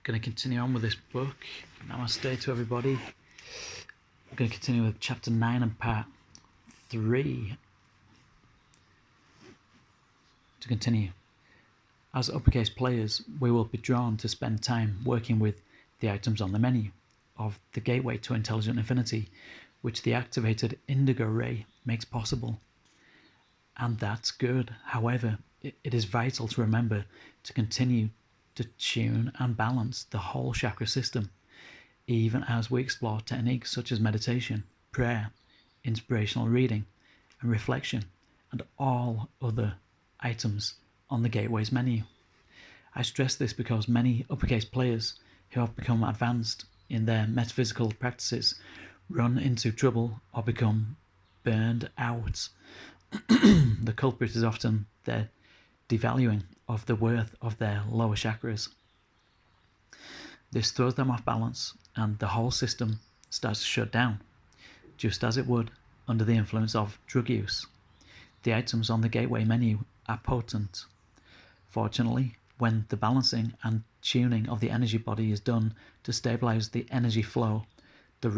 going to continue on with this book. Namaste to everybody. We're going to continue with chapter 9 and part 3. To continue, as uppercase players, we will be drawn to spend time working with the items on the menu of the gateway to intelligent infinity, which the activated indigo ray makes possible. And that's good. However, it is vital to remember to continue to tune and balance the whole chakra system, even as we explore techniques such as meditation, prayer, inspirational reading, and reflection, and all other items on the gateway's menu. I stress this because many uppercase players who have become advanced in their metaphysical practices run into trouble or become burned out. The culprit is often their devaluing of the worth of their lower chakras. This throws them off balance and the whole system starts to shut down, just as it would under the influence of drug use. The items on the gateway menu are potent. Fortunately, when the balancing and tuning of the energy body is done to stabilize the energy flow, the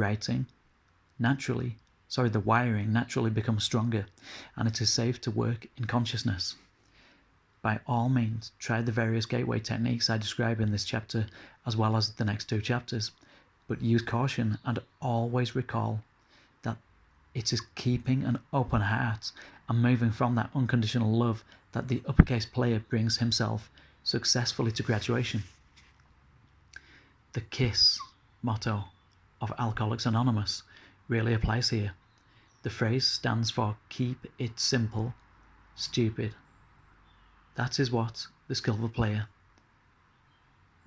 wiring naturally becomes stronger, and it is safe to work in consciousness. By all means, try the various gateway techniques I describe in this chapter as well as the next 2 chapters, but use caution and always recall that it is keeping an open heart and moving from that unconditional love that the uppercase player brings himself successfully to graduation. The KISS motto of Alcoholics Anonymous really applies here. The phrase stands for keep it simple, stupid. That is what the skillful player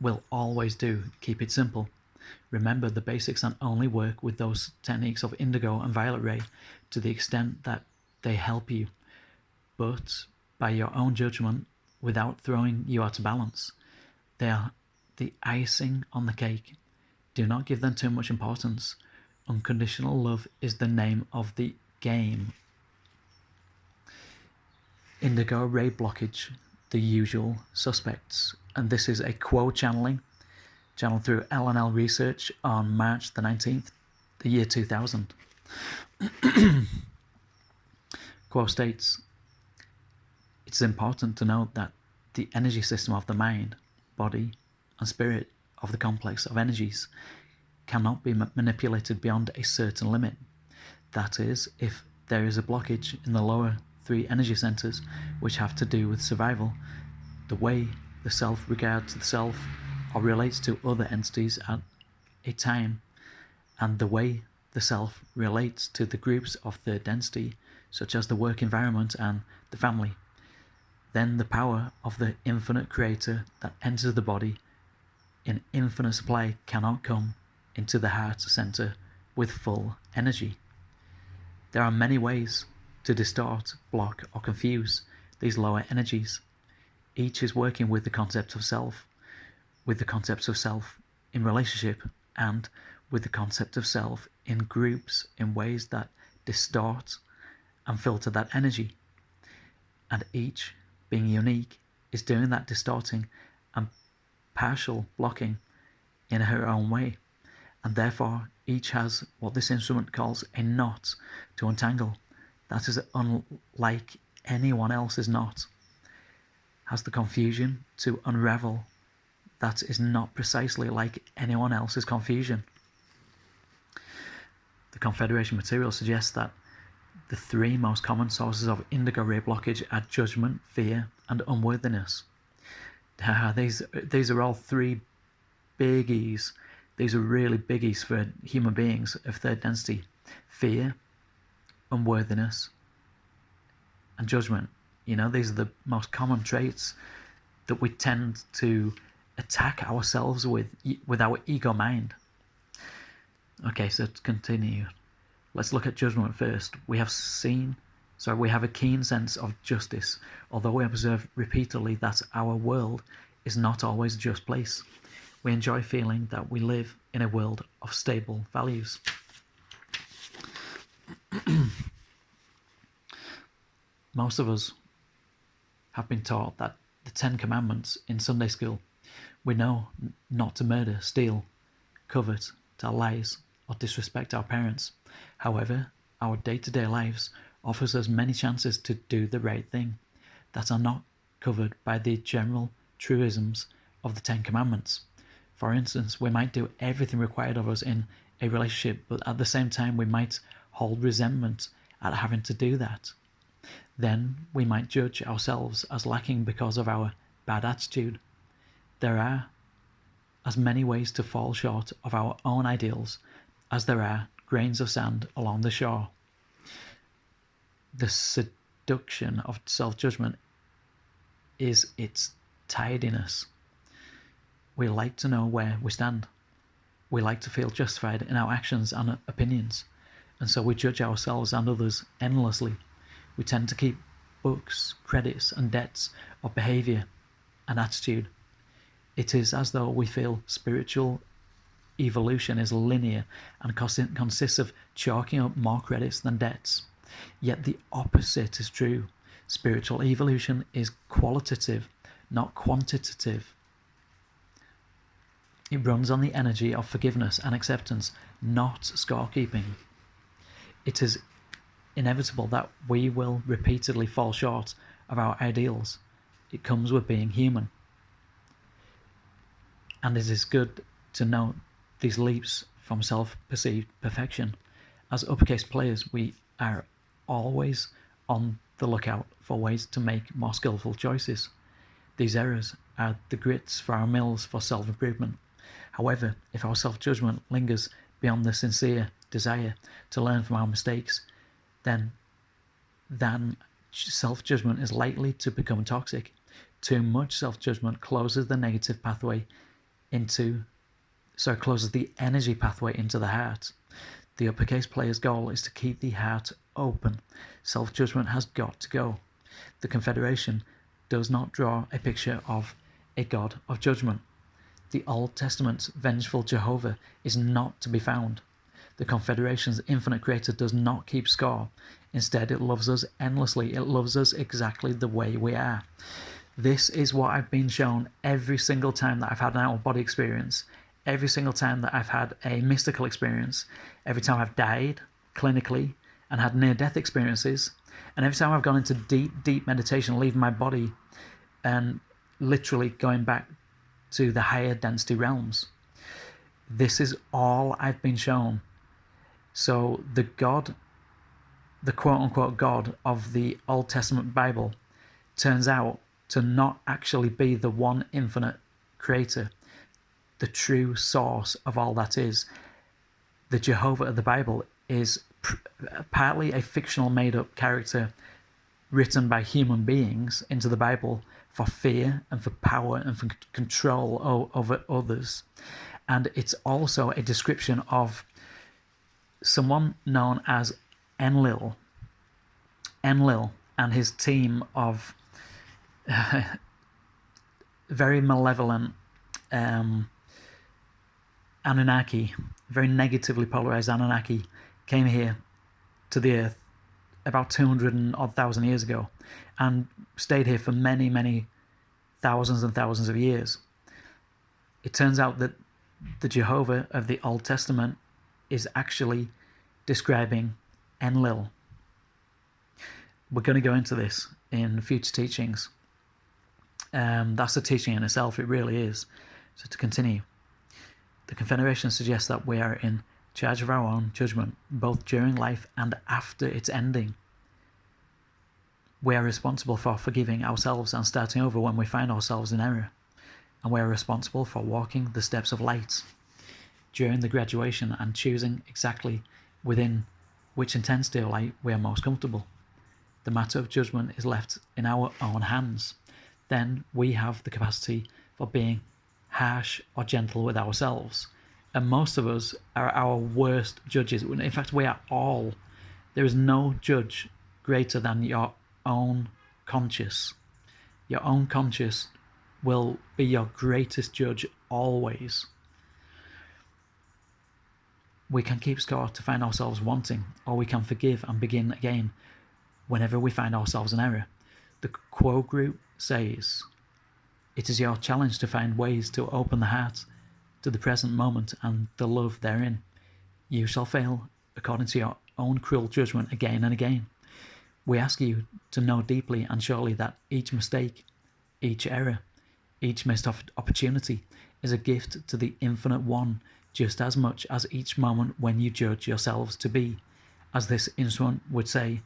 will always do, keep it simple. Remember the basics and only work with those techniques of indigo and violet ray to the extent that they help you, but by your own judgment without throwing you out of balance. They are the icing on the cake. Do not give them too much importance. Unconditional love is the name of the game. Indigo ray blockage, the usual suspects. And this is a quote channeled through L&L Research on March the 19th, the year 2000. Quote states, "It's important to note that the energy system of the mind, body, and spirit of the complex of energies cannot be manipulated beyond a certain limit. That is, if there is a blockage in the lower 3 energy centers which have to do with survival, the way the self regards the self or relates to other entities at a time, and the way the self relates to the groups of third density, such as the work environment and the family, then the power of the infinite creator that enters the body in infinite supply cannot come into the heart center with full energy. There are many ways to distort, block, or confuse these lower energies. Each is working with the concept of self, with the concepts of self in relationship, and with the concept of self in groups in ways that distort and filter that energy. And each, being unique, is doing that distorting and partial blocking in her own way. And therefore, each has what this instrument calls a knot to untangle. That is unlike anyone else's knot. Has the confusion to unravel that is not precisely like anyone else's confusion. The Confederation material suggests that the 3 most common sources of indigo ray blockage are judgment, fear, and unworthiness. These are all 3 biggies. These are really biggies for human beings of third density. Fear, unworthiness, and judgment. These are the most common traits that we tend to attack ourselves with our ego mind. Okay, so to continue, let's look at judgment first. We have a keen sense of justice, although we observe repeatedly that our world is not always a just place. We enjoy feeling that we live in a world of stable values. Most of us have been taught that the 10 Commandments in Sunday school, We know not to murder, steal, covet, tell lies, or disrespect our parents. However, our day-to-day lives offers us many chances to do the right thing that are not covered by the general truisms of the Ten Commandments. For instance, we might do everything required of us in a relationship, but at the same time we might hold resentment at having to do that. Then we might judge ourselves as lacking because of our bad attitude. There are as many ways to fall short of our own ideals as there are grains of sand along the shore. The seduction of self-judgment is its tidiness. We like to know where we stand. We like to feel justified in our actions and opinions, and so we judge ourselves and others endlessly. We tend to keep books, credits, and debts of behaviour and attitude. It is as though we feel spiritual evolution is linear and consists of chalking up more credits than debts. Yet the opposite is true. Spiritual evolution is qualitative, not quantitative. It runs on the energy of forgiveness and acceptance, not scorekeeping. It is inevitable that we will repeatedly fall short of our ideals. It comes with being human. And it is good to note these leaps from self-perceived perfection. As uppercase players, we are always on the lookout for ways to make more skillful choices. These errors are the grits for our mills for self-improvement. However, if our self-judgment lingers beyond the sincere desire to learn from our mistakes, then self-judgment is likely to become toxic. Too much self-judgment closes the negative pathway closes the energy pathway into the heart. The uppercase player's goal is to keep the heart open. Self-judgment has got to go. The Confederation does not draw a picture of a God of judgment. The Old Testament's vengeful Jehovah is not to be found. The Confederation's infinite creator does not keep score. Instead, it loves us endlessly. It loves us exactly the way we are. This is what I've been shown every single time that I've had an out-of-body experience, every single time that I've had a mystical experience, every time I've died clinically and had near-death experiences, and every time I've gone into deep, deep meditation, leaving my body and literally going back to the higher density realms. This is all I've been shown. So the God, the quote-unquote God of the Old Testament Bible, turns out to not actually be the one infinite creator, the true source of all that is. The Jehovah of the Bible is partly a fictional made-up character written by human beings into the Bible for fear and for power and for control over others. And it's also a description of someone known as Enlil and his team of very malevolent Anunnaki, very negatively polarized Anunnaki, came here to the earth about 200,000 years ago and stayed here for many, many thousands and thousands of years. It turns out that the Jehovah of the Old Testament is actually describing Enlil. We're going to go into this in future teachings. That's a teaching in itself, it really is. So to continue, the Confederation suggests that we are in charge of our own judgment, both during life and after its ending. We are responsible for forgiving ourselves and starting over when we find ourselves in error, and we are responsible for walking the steps of light during the graduation and choosing exactly within which intensity of light we are most comfortable. The matter of judgment is left in our own hands. Then we have the capacity for being harsh or gentle with ourselves. And most of us are our worst judges. In fact, we are all. There is no judge greater than your own conscience. Your own conscience will be your greatest judge always. We can keep score to find ourselves wanting, or we can forgive and begin again whenever we find ourselves in error. The Quo group says, It is your challenge to find ways to open the heart to the present moment and the love therein. You shall fail according to your own cruel judgment again and again. We ask you to know deeply and surely that each mistake, each error, each missed opportunity is a gift to the Infinite One, just as much as each moment when you judge yourselves to be, as this instrument would say,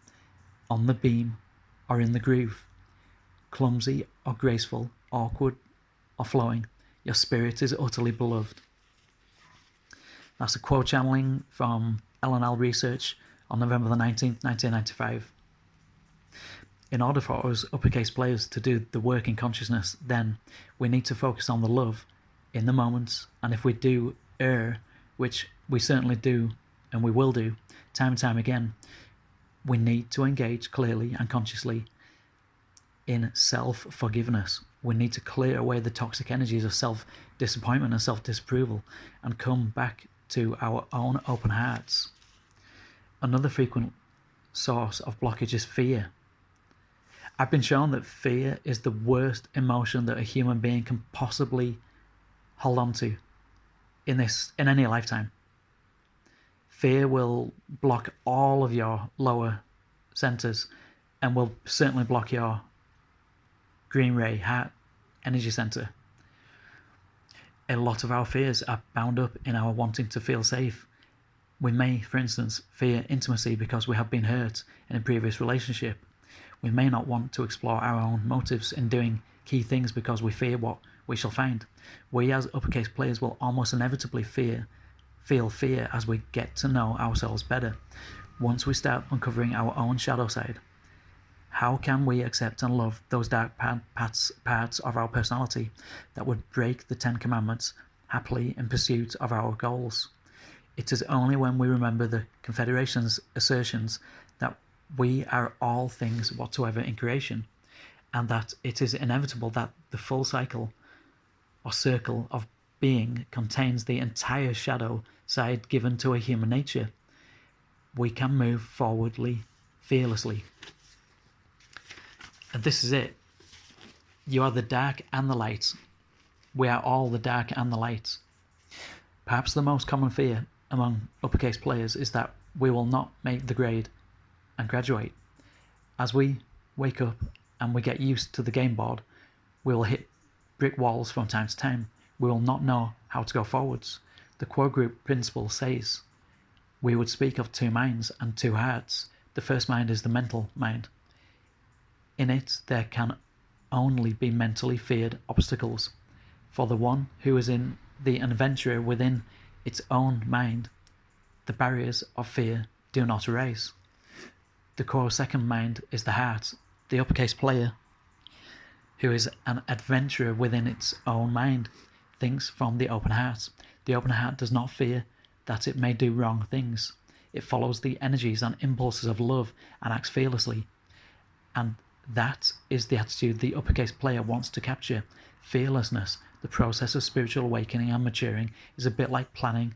on the beam or in the groove, clumsy or graceful, awkward or flowing, your spirit is utterly beloved. That's a quote channeling from L&L Research on November the 19th, 1995. In order for us uppercase players to do the work in consciousness, then we need to focus on the love in the moment, and if we do err, which we certainly do and we will do time and time again, we need to engage clearly and consciously in self-forgiveness. We need to clear away the toxic energies of self-disappointment and self-disapproval and come back to our own open hearts. Another frequent source of blockage is fear. I've been shown that fear is the worst emotion that a human being can possibly hold on to in any lifetime. Fear will block all of your lower centers and will certainly block your green ray heart energy center. A lot of our fears are bound up in our wanting to feel safe. We may, for instance, fear intimacy because we have been hurt in a previous relationship. We may not want to explore our own motives in doing key things because we fear what we shall find. We as uppercase players will almost inevitably feel fear as we get to know ourselves better. Once we start uncovering our own shadow side, how can we accept and love those dark parts of our personality that would break the 10 Commandments happily in pursuit of our goals? It is only when we remember the Confederation's assertions that we are all things whatsoever in creation, and that it is inevitable that the full cycle or circle of being contains the entire shadow side given to a human nature, we can move forwardly, fearlessly. And this is it. You are the dark and the light. We are all the dark and the light. Perhaps the most common fear among uppercase players is that we will not make the grade and graduate. As we wake up and we get used to the game board, we will hit brick walls from time to time. We will not know how to go forwards. The core group principle says we would speak of two minds and two hearts. The first mind is the mental mind. In it there can only be mentally feared obstacles. For the one who is in the adventurer within its own mind, the barriers of fear do not arise. The core second mind is the heart, the uppercase player, who is an adventurer within its own mind, thinks from the open heart. The open heart does not fear that it may do wrong things. It follows the energies and impulses of love and acts fearlessly. And that is the attitude the uppercase player wants to capture. Fearlessness. The process of spiritual awakening and maturing is a bit like planning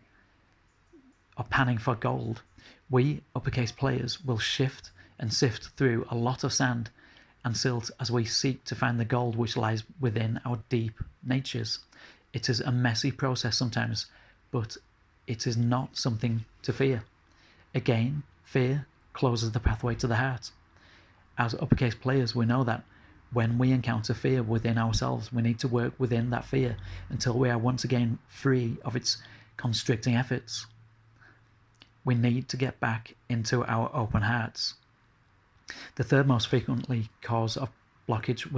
or panning for gold. We uppercase players will shift and sift through a lot of sand and silt as we seek to find the gold which lies within our deep natures. It is a messy process sometimes, but it is not something to fear. Again, fear closes the pathway to the heart. As uppercase players, we know that when we encounter fear within ourselves, we need to work within that fear until we are once again free of its constricting efforts. We need to get back into our open hearts. The third most frequently cause of blockage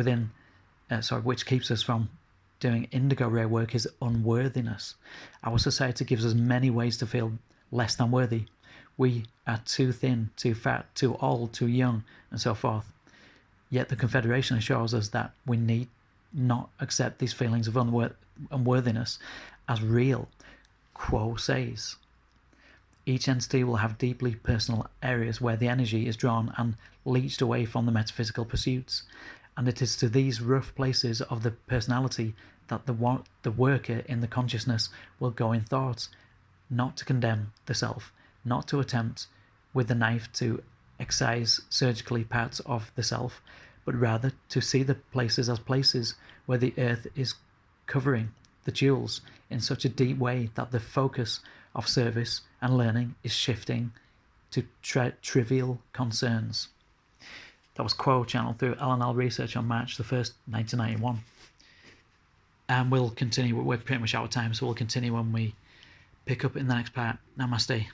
which keeps us from doing indigo ray work is unworthiness. Our society gives us many ways to feel less than worthy. We are too thin, too fat, too old, too young, and so forth. Yet the Confederation assures us that we need not accept these feelings of unworthiness as real. Quo says. Each entity will have deeply personal areas where the energy is drawn and leached away from the metaphysical pursuits, and it is to these rough places of the personality that the worker in the consciousness will go in thought, not to condemn the self, not to attempt with the knife to excise surgically parts of the self, but rather to see the places as places where the earth is covering the jewels in such a deep way that the focus of service and learning is shifting to trivial concerns. That was Quo channeled through LNL Research on March the 1st, 1991. And we'll continue. We're pretty much out of time, so we'll continue when we pick up in the next part. Namaste.